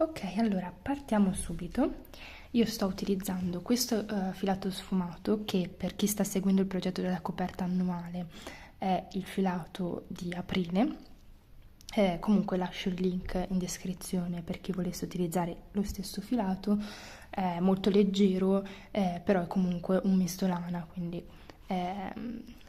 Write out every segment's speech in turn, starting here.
Ok, allora partiamo subito. Io sto utilizzando questo filato sfumato che per chi sta seguendo il progetto della coperta annuale è il filato di aprile. Comunque lascio il link in descrizione per chi volesse utilizzare lo stesso filato. È molto leggero, però è comunque un misto lana, quindi è,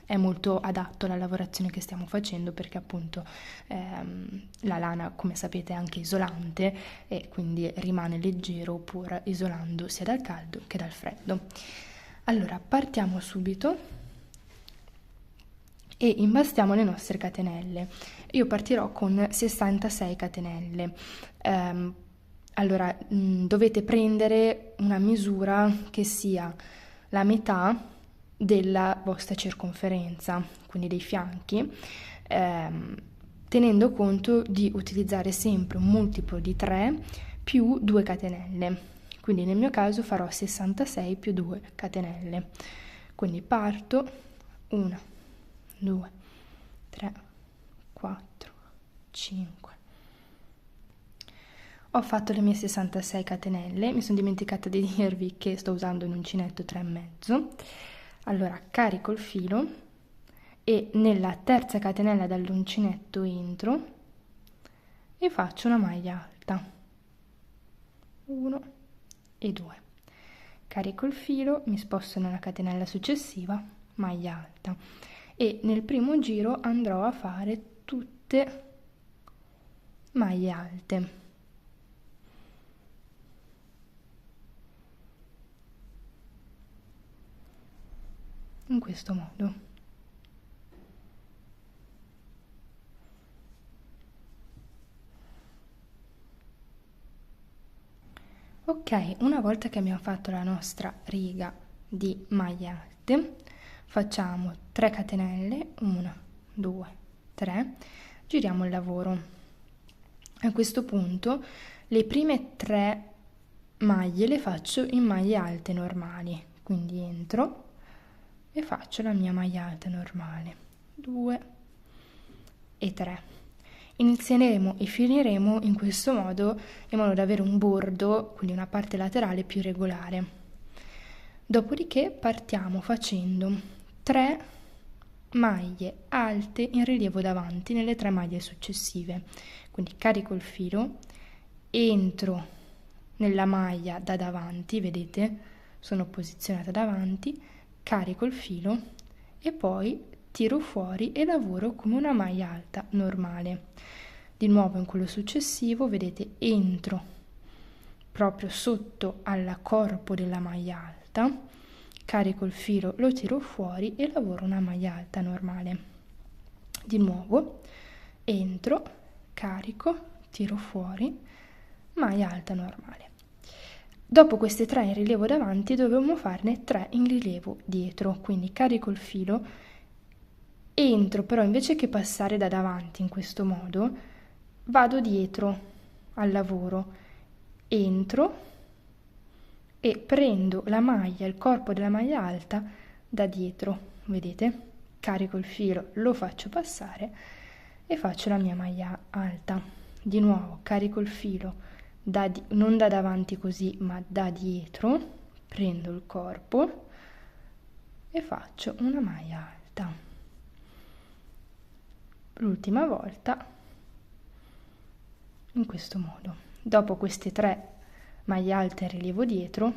è molto adatto alla lavorazione che stiamo facendo perché appunto la lana, come sapete, è anche isolante e quindi rimane leggero pur isolando sia dal caldo che dal freddo. Allora, partiamo subito e imbastiamo le nostre catenelle. Io partirò con 66 catenelle. Allora, dovete prendere una misura che sia la metà della vostra circonferenza, quindi dei fianchi, tenendo conto di utilizzare sempre un multiplo di 3 più 2 catenelle. Quindi nel mio caso farò 66 più 2 catenelle. Quindi parto 1, 2, 3, 4, 5. Ho fatto le mie 66 catenelle, mi sono dimenticata di dirvi che sto usando un uncinetto 3,5. Allora carico il filo e nella terza catenella dall'uncinetto entro e faccio una maglia alta. 1 e 2. Carico il filo, mi sposto nella catenella successiva, maglia alta. E nel primo giro andrò a fare tutte maglie alte. In questo modo. Ok, una volta che abbiamo fatto la nostra riga di maglie alte, facciamo 3 catenelle, 1, 2, 3, giriamo il lavoro. A questo punto le prime 3 maglie le faccio in maglie alte normali, quindi entro e faccio la mia maglia alta normale, 2 e 3. Inizieremo e finiremo in questo modo in modo da avere un bordo, quindi una parte laterale più regolare. Dopodiché partiamo facendo 3 maglie alte in rilievo davanti nelle 3 maglie successive. Quindi carico il filo, entro nella maglia da davanti, vedete? Sono posizionata davanti, carico il filo e poi tiro fuori e lavoro come una maglia alta normale. Di nuovo in quello successivo, vedete, entro proprio sotto al corpo della maglia alta, carico il filo, lo tiro fuori e lavoro una maglia alta normale. Di nuovo entro, carico, tiro fuori, maglia alta normale. Dopo queste 3 in rilievo davanti dovremo farne 3 in rilievo dietro, quindi carico il filo, entro, però invece che passare da davanti in questo modo vado dietro al lavoro, entro e prendo la maglia, il corpo della maglia alta da dietro, vedete? Carico il filo, lo faccio passare e faccio la mia maglia alta. Di nuovo carico il filo, non da davanti così, ma da dietro, prendo il corpo e faccio una maglia alta. L'ultima volta in questo modo. Dopo queste 3 maglie alte in rilievo dietro,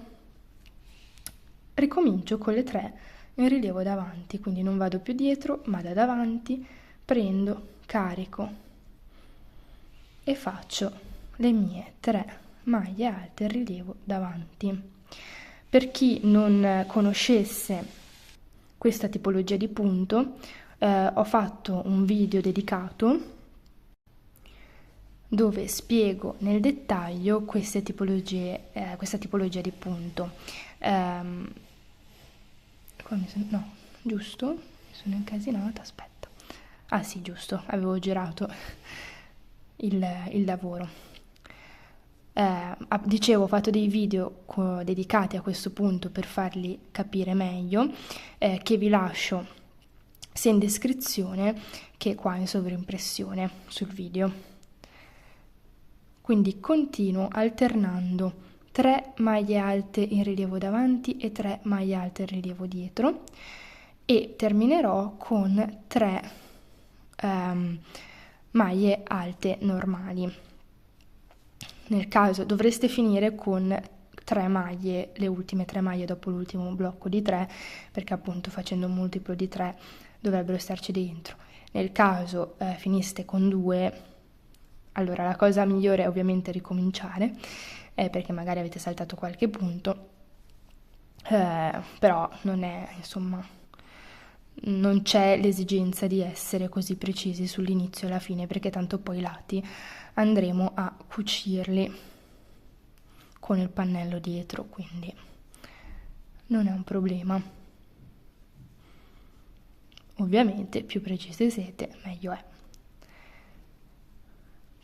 ricomincio con le 3 in rilievo davanti, quindi non vado più dietro, ma da davanti, prendo, carico e faccio le mie 3 maglie alte in rilievo davanti. Per chi non conoscesse questa tipologia di punto, ho fatto un video dedicato dove spiego nel dettaglio questa tipologia di punto. No, giusto? Mi sono incasinata, aspetta. Ah sì, giusto, avevo girato il lavoro. Dicevo, ho fatto dei video dedicati a questo punto per farli capire meglio, che vi lascio sia in descrizione che qua in sovraimpressione sul video. quindi continuo alternando 3 maglie alte in rilievo davanti e 3 maglie alte in rilievo dietro e terminerò con 3 maglie alte normali. Nel caso dovreste finire con 3 maglie, le ultime 3 maglie dopo l'ultimo blocco di 3, perché appunto facendo un multiplo di 3 dovrebbero starci dentro. Nel caso finiste con 2, allora la cosa migliore è ovviamente ricominciare, perché magari avete saltato qualche punto, però non è, insomma, non c'è l'esigenza di essere così precisi sull'inizio e la fine, perché tanto poi i lati andremo a cucirli con il pannello dietro, quindi non è un problema. Ovviamente più precisi siete, meglio è.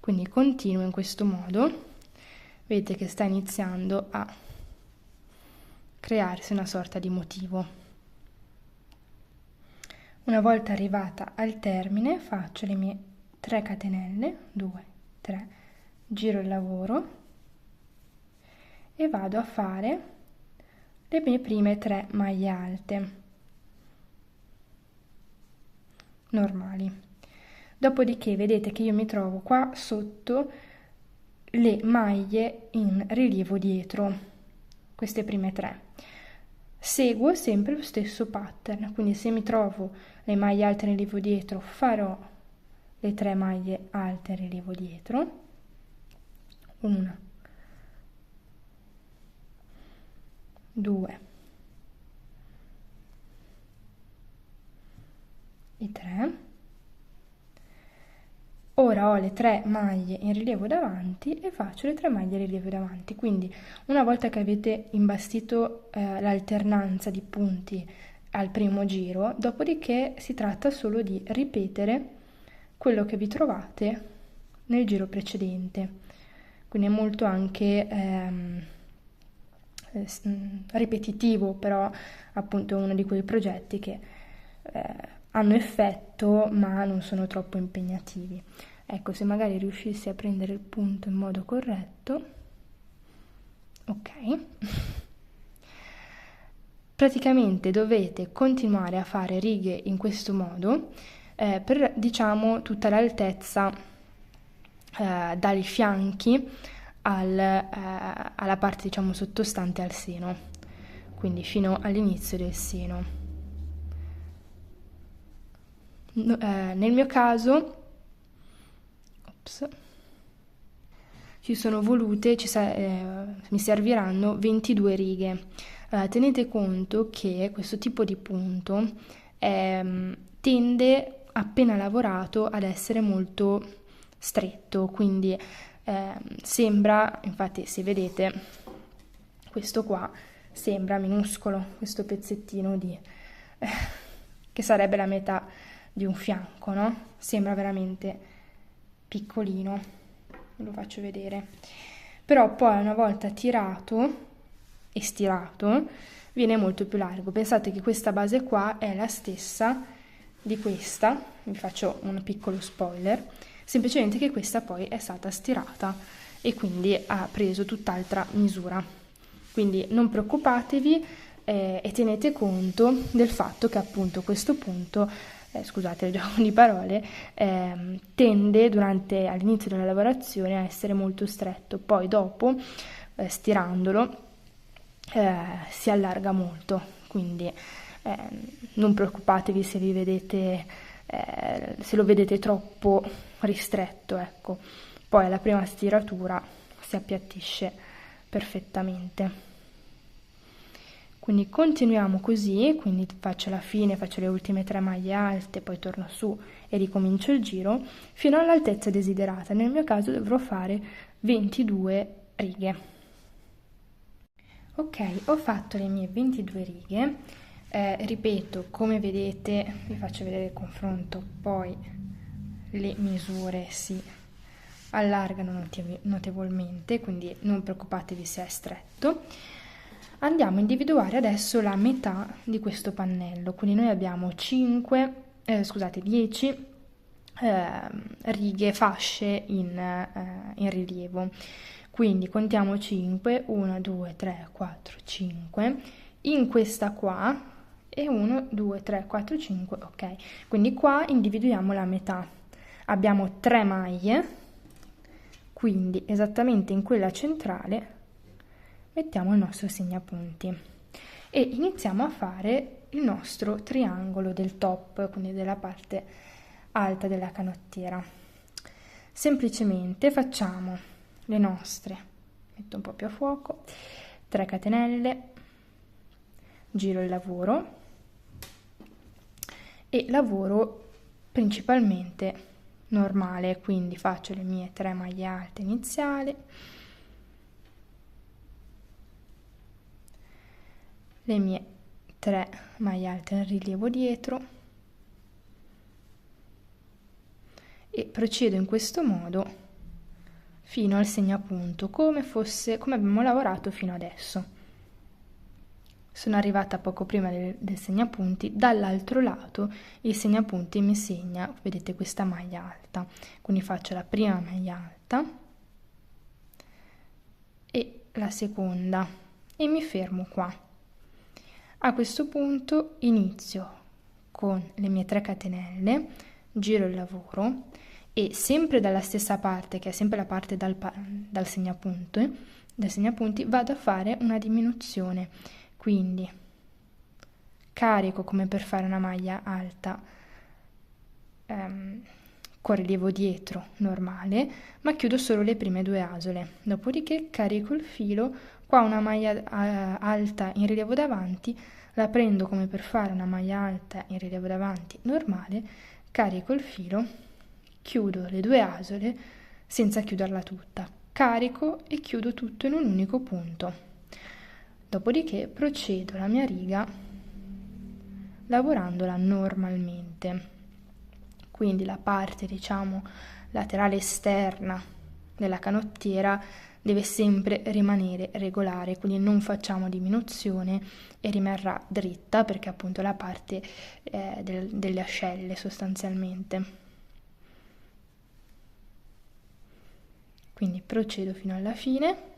Quindi continuo in questo modo, vedete che sta iniziando a crearsi una sorta di motivo. Una volta arrivata al termine faccio le mie 3 catenelle, 2, 3, giro il lavoro e vado a fare le mie prime 3 maglie alte normali. Dopodiché vedete che io mi trovo qua sotto le maglie in rilievo dietro, queste prime 3. Seguo sempre lo stesso pattern, quindi se mi trovo le maglie alte in rilievo dietro farò le 3 maglie alte in rilievo dietro, 1, 2 e 3. Ora ho le 3 maglie in rilievo davanti e faccio le 3 maglie in rilievo davanti, quindi una volta che avete imbastito l'alternanza di punti al primo giro, dopodiché si tratta solo di ripetere quello che vi trovate nel giro precedente, quindi è molto anche ripetitivo, però appunto è uno di quei progetti che hanno effetto ma non sono troppo impegnativi. Ecco, se magari riuscissi a prendere il punto in modo corretto, ok. Praticamente dovete continuare a fare righe in questo modo per, diciamo, tutta l'altezza dai fianchi alla parte, diciamo, sottostante al seno, quindi fino all'inizio del seno. Nel mio caso ci sono volute, mi serviranno 22 righe. Tenete conto che questo tipo di punto tende, appena lavorato, ad essere molto stretto, quindi sembra, infatti se vedete questo qua sembra minuscolo, questo pezzettino che sarebbe la metà di un fianco, no? Sembra veramente piccolino, ve lo faccio vedere, però poi una volta tirato e stirato viene molto più largo. Pensate che questa base qua è la stessa di questa, vi faccio un piccolo spoiler, semplicemente che questa poi è stata stirata e quindi ha preso tutt'altra misura, quindi non preoccupatevi e tenete conto del fatto che appunto questo punto scusate il gioco di parole, tende all'inizio della lavorazione a essere molto stretto, poi dopo stirandolo si allarga molto, quindi non preoccupatevi se vi vedete, se lo vedete troppo ristretto, ecco, poi alla prima stiratura si appiattisce perfettamente. Quindi continuiamo così, quindi faccio la fine, faccio le ultime 3 maglie alte, poi torno su e ricomincio il giro fino all'altezza desiderata. Nel mio caso dovrò fare 22 righe. Ok, ho fatto le mie 22 righe, ripeto, come vedete, vi faccio vedere il confronto, poi le misure si allargano notevolmente, quindi non preoccupatevi se è stretto. Andiamo a individuare adesso la metà di questo pannello, quindi noi abbiamo 10 righe, fasce in rilievo. Quindi contiamo 5, 1, 2, 3, 4, 5, in questa qua, e 1, 2, 3, 4, 5, ok. Quindi qua individuiamo la metà. Abbiamo 3 maglie, quindi esattamente in quella centrale mettiamo il nostro segnapunti e iniziamo a fare il nostro triangolo del top, quindi della parte alta della canottiera. Semplicemente facciamo le nostre, metto un po' più a fuoco, 3 catenelle, giro il lavoro e lavoro principalmente normale, quindi faccio le mie 3 maglie alte iniziali, le mie 3 maglie alte in rilievo dietro e procedo in questo modo fino al segnapunto, come abbiamo lavorato fino adesso. Sono arrivata poco prima del segnapunti, dall'altro lato il segnapunti mi segna, vedete, questa maglia alta, quindi faccio la prima maglia alta e la seconda e mi fermo qua. A questo punto inizio con le mie 3 catenelle, giro il lavoro e sempre dalla stessa parte, che è sempre la parte dal segnapunti, vado a fare una diminuzione. Quindi carico come per fare una maglia alta con rilievo dietro normale, ma chiudo solo le prime 2 asole. Dopodiché carico il filo, qua una maglia alta in rilievo davanti, la prendo come per fare una maglia alta in rilievo davanti normale, carico il filo, chiudo le 2 asole senza chiuderla tutta, carico e chiudo tutto in un unico punto. Dopodiché procedo la mia riga lavorandola normalmente, quindi la parte, diciamo, laterale esterna della canottiera deve sempre rimanere regolare, quindi non facciamo diminuzione e rimarrà dritta perché appunto è la parte delle ascelle sostanzialmente. Quindi procedo fino alla fine.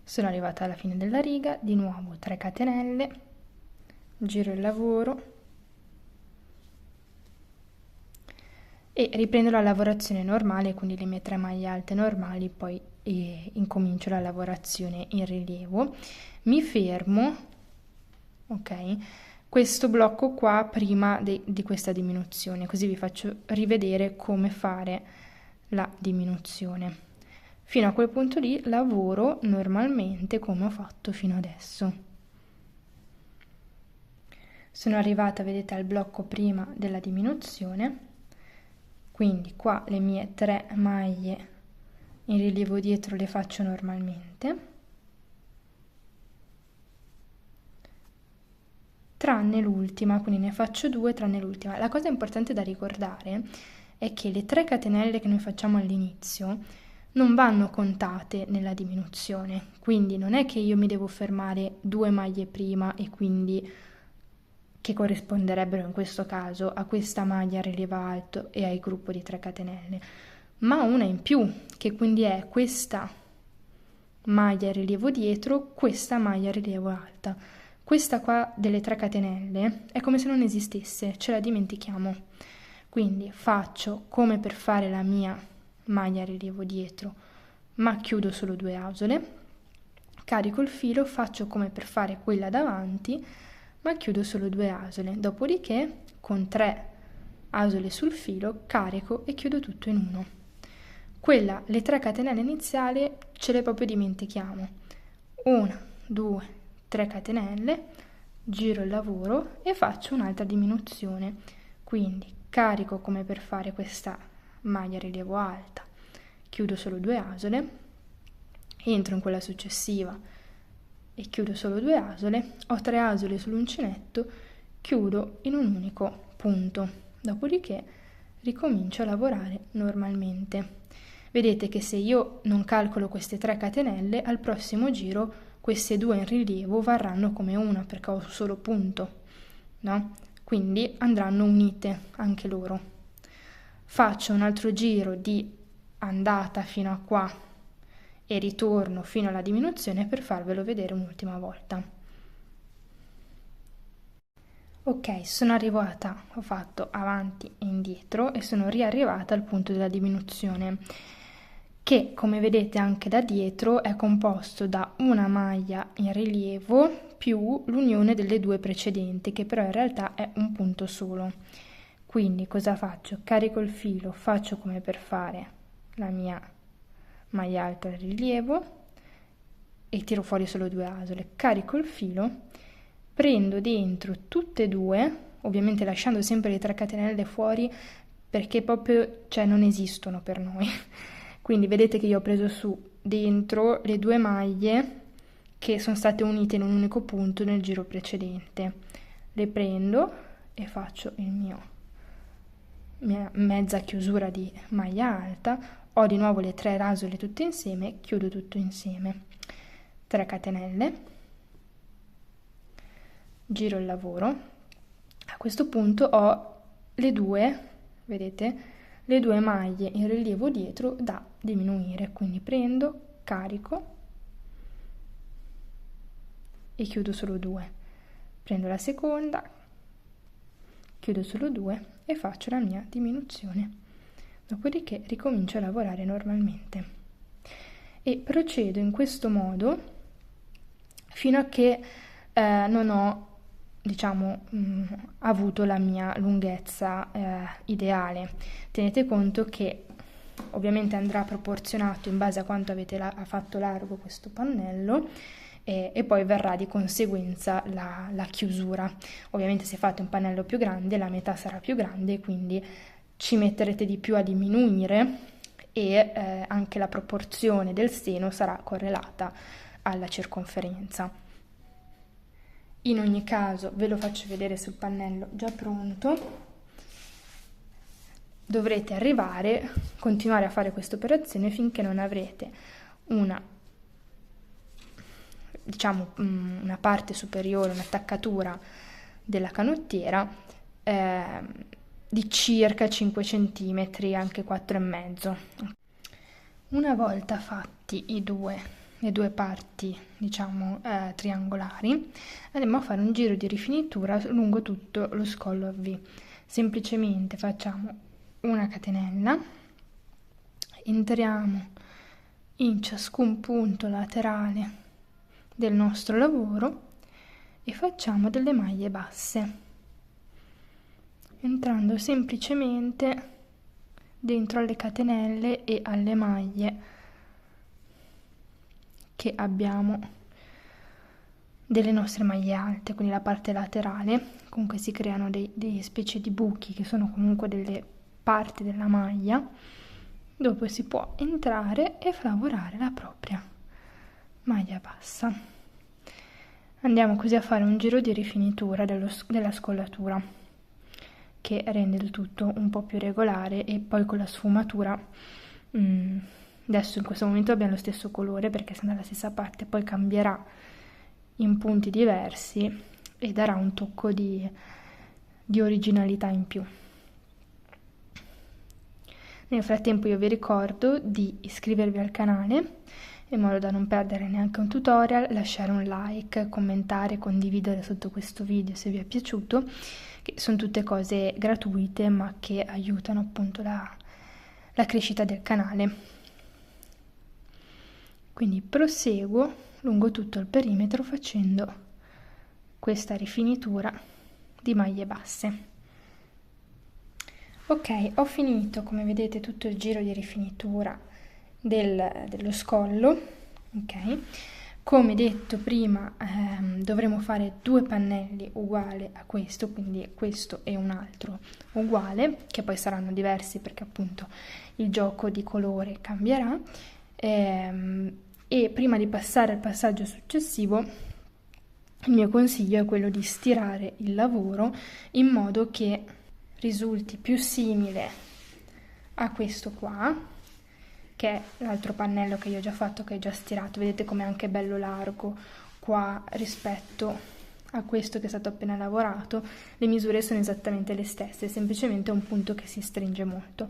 Sono arrivata alla fine della riga, di nuovo 3 catenelle, giro il lavoro e riprendo la lavorazione normale, quindi le mie 3 maglie alte normali, poi incomincio la lavorazione in rilievo. Mi fermo, ok, questo blocco qua prima di questa diminuzione, così vi faccio rivedere come fare la diminuzione. Fino a quel punto lì lavoro normalmente come ho fatto fino adesso. Sono arrivata, vedete, al blocco prima della diminuzione, quindi qua le mie 3 maglie in rilievo dietro le faccio normalmente, tranne l'ultima, quindi ne faccio 2 tranne l'ultima. La cosa importante da ricordare è che le 3 catenelle che noi facciamo all'inizio non vanno contate nella diminuzione, quindi non è che io mi devo fermare 2 maglie prima e quindi che corrisponderebbero in questo caso a questa maglia a rilievo alto e al gruppo di 3 catenelle, ma una in più, che quindi è questa maglia a rilievo dietro, questa maglia a rilievo alta. Questa qua delle 3 catenelle è come se non esistesse, ce la dimentichiamo. Quindi faccio come per fare la mia maglia a rilievo dietro, ma chiudo solo 2 asole, carico il filo, faccio come per fare quella davanti, ma chiudo solo 2 asole, dopodiché con 3 asole sul filo carico e chiudo tutto in uno. Le 3 catenelle iniziali ce le proprio dimentichiamo. 1, 2, 3 catenelle, giro il lavoro e faccio un'altra diminuzione, quindi carico come per fare questa maglia a rilievo alta, chiudo solo 2 asole, entro in quella successiva e chiudo solo 2 asole, ho 3 asole sull'uncinetto, chiudo in un unico punto, dopodiché ricomincio a lavorare normalmente. Vedete che se io non calcolo queste 3 catenelle, al prossimo giro queste 2 in rilievo varranno come una perché ho solo punto, no? Quindi andranno unite anche loro. faccio un altro giro di andata fino a qua e ritorno fino alla diminuzione per farvelo vedere un'ultima volta. Ok, sono arrivata, ho fatto avanti e indietro e sono riarrivata al punto della diminuzione, che come vedete anche da dietro è composto da una maglia in rilievo più l'unione delle due precedenti, che però in realtà è un punto solo. Quindi cosa faccio? Carico il filo, faccio come per fare la mia maglia alta in rilievo e tiro fuori solo 2 asole, carico il filo, prendo dentro tutte e due, ovviamente lasciando sempre le 3 catenelle fuori perché proprio, cioè, non esistono per noi. Quindi vedete che io ho preso su dentro le 2 maglie che sono state unite in un unico punto nel giro precedente. Le prendo e faccio mia mezza chiusura di maglia alta, ho di nuovo le 3 rasole tutte insieme, chiudo tutto insieme, 3 catenelle, giro il lavoro. A questo punto ho le due, vedete, le 2 maglie in rilievo dietro da diminuire, quindi prendo, carico e chiudo solo 2, prendo la seconda, chiudo solo 2 e faccio la mia diminuzione, dopodiché ricomincio a lavorare normalmente e procedo in questo modo fino a che non ho, diciamo, avuto la mia lunghezza ideale. Tenete conto che ovviamente andrà proporzionato in base a quanto avete fatto largo questo pannello e poi verrà di conseguenza la chiusura. Ovviamente se fate un pannello più grande la metà sarà più grande, quindi ci metterete di più a diminuire e anche la proporzione del seno sarà correlata alla circonferenza. In ogni caso ve lo faccio vedere sul pannello già pronto. Dovrete continuare a fare questa operazione finché non avrete una parte superiore, un'attaccatura della canottiera di circa 5 cm, anche 4,5. Una volta fatti le due parti, diciamo, triangolari, andremo a fare un giro di rifinitura lungo tutto lo scollo a V. Semplicemente facciamo una catenella, entriamo in ciascun punto laterale del nostro lavoro e facciamo delle maglie basse, entrando semplicemente dentro alle catenelle e alle maglie che abbiamo delle nostre maglie alte, quindi la parte laterale. Comunque si creano dei specie di buchi che sono comunque delle parti della maglia dove si può entrare e lavorare la propria maglia bassa. Andiamo così a fare un giro di rifinitura della scollatura che rende il tutto un po' più regolare, e poi con la sfumatura adesso in questo momento abbiamo lo stesso colore perché siamo dalla stessa parte, poi cambierà in punti diversi e darà un tocco di originalità in più. Nel frattempo io vi ricordo di iscrivervi al canale in modo da non perdere neanche un tutorial, lasciare un like, commentare, condividere sotto questo video se vi è piaciuto, che sono tutte cose gratuite ma che aiutano appunto la crescita del canale. Quindi proseguo lungo tutto il perimetro facendo questa rifinitura di maglie basse. Ok, ho finito, come vedete, tutto il giro di rifinitura dello scollo. Ok, come detto prima dovremo fare 2 pannelli uguali a questo, quindi questo e un altro uguale, che poi saranno diversi perché appunto il gioco di colore cambierà, e prima di passare al passaggio successivo il mio consiglio è quello di stirare il lavoro in modo che risulti più simile a questo qua, che è l'altro pannello che io ho già fatto, che è già stirato. Vedete com'è anche bello largo qua rispetto a questo che è stato appena lavorato, le misure sono esattamente le stesse, semplicemente è un punto che si stringe molto.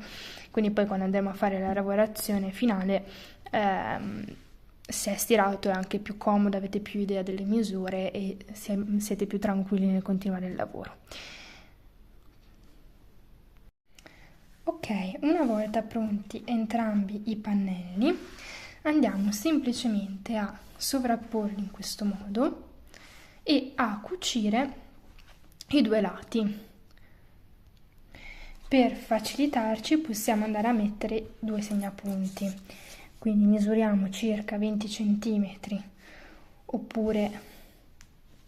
Quindi poi quando andremo a fare la lavorazione finale, se è stirato è anche più comodo, avete più idea delle misure e siete più tranquilli nel continuare il lavoro. Ok, una volta pronti entrambi i pannelli, andiamo semplicemente a sovrapporli in questo modo e a cucire i due lati. Per facilitarci possiamo andare a mettere due segnapunti, quindi misuriamo circa 20 cm oppure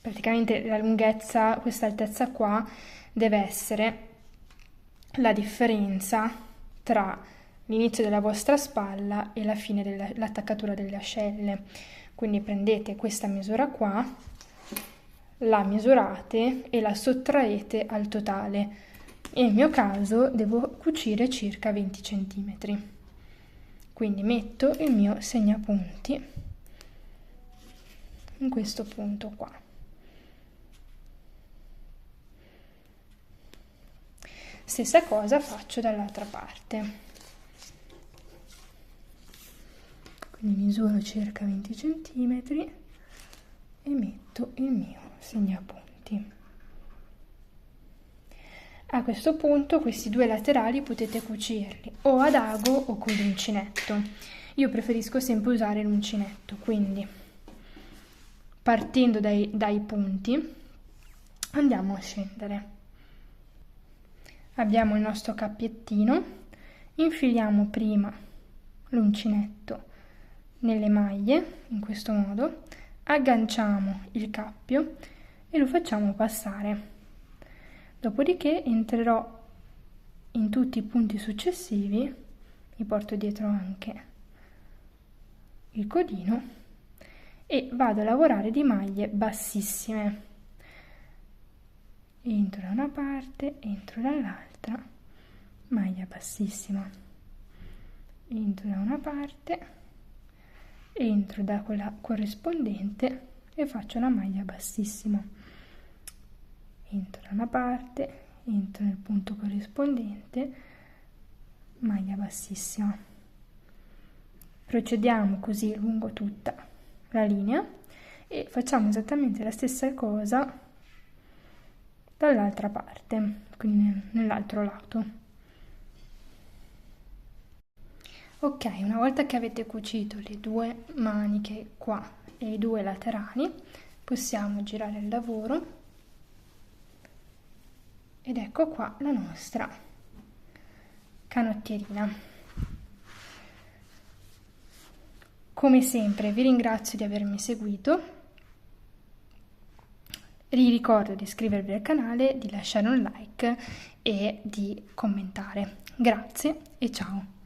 praticamente la lunghezza, questa altezza qua deve essere la differenza tra l'inizio della vostra spalla e la fine dell'attaccatura delle ascelle. Quindi prendete questa misura qua, la misurate e la sottraete al totale. Nel mio caso devo cucire circa 20 cm. Quindi metto il mio segnapunti in questo punto qua. Stessa cosa faccio dall'altra parte. Quindi misuro circa 20 cm e metto il mio segnapunti. A questo punto questi due laterali potete cucirli o ad ago o con l'uncinetto. Io preferisco sempre usare l'uncinetto, quindi partendo dai punti andiamo a scendere. Abbiamo il nostro cappiettino, infiliamo prima l'uncinetto nelle maglie, in questo modo, agganciamo il cappio e lo facciamo passare. Dopodiché entrerò in tutti i punti successivi, mi porto dietro anche il codino e vado a lavorare di maglie bassissime. Entro da una parte, entro dall'altra, maglia bassissima. Entro da una parte, entro da quella corrispondente e faccio una maglia bassissima. Entro da una parte, entro nel punto corrispondente, maglia bassissima. Procediamo così lungo tutta la linea e facciamo esattamente la stessa cosa dall'altra parte, quindi nell'altro lato. Ok, una volta che avete cucito le due maniche qua e i due laterali, possiamo girare il lavoro ed ecco qua la nostra canottierina. Come sempre vi ringrazio di avermi seguito. Vi ricordo di iscrivervi al canale, di lasciare un like e di commentare. Grazie e ciao!